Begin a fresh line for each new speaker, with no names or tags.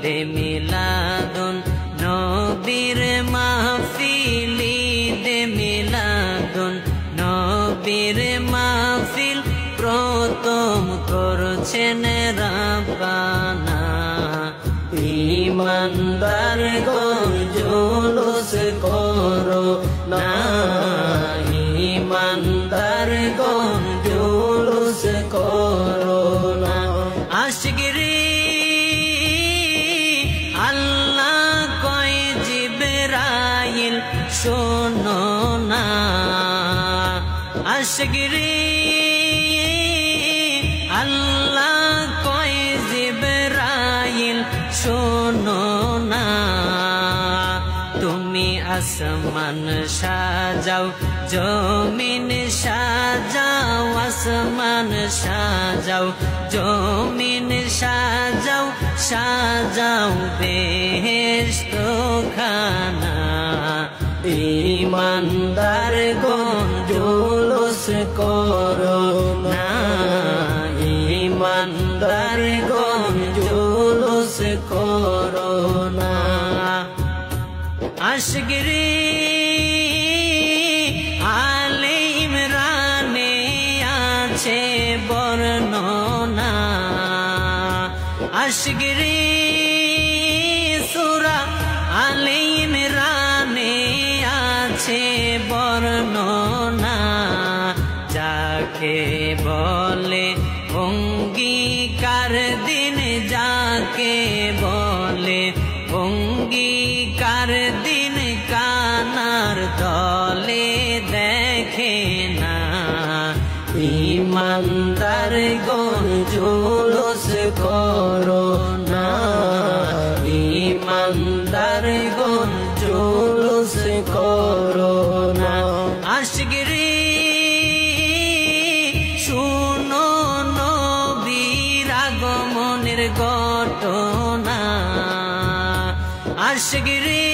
ঈদে মিলাদুন নবীর মাহফিল ঈদে মিলাদুন নবীর মাহফিল প্রথম করছেন রাব্বানা ঈমানদার গণ জুলুস করো না ঈমানদার গণ জুলুস করো না আশিকরে আল্লাহ কয় জিবরাইল শোনো না আশিকরে আল্লাহ কয় জিবরাইল শোনো না তুমি আসমান সাজাও জমিন সাজাও আসমান সাজাও জমিন সাজাও সাজাও বেহেশত খানা ঈমানদার গণ জুলুস করো না ঈমানদার গণ জুলুস করো না আশিকরে আলে ইমরানে আছে বর্ণনা আশিকরে সূরা আলে ইমরানে আছে বর্ণনা যাকে বলে অঙ্গীকার দিন যাকে বলে অঙ্গীকার দিন কানার তলে দেখে না ঈমানদার গণ জুলুস করো না ঈমানদার গণ জুলুস করো না আশিকরে শুনো নবীর আগমনের ঘটনা আশিকরে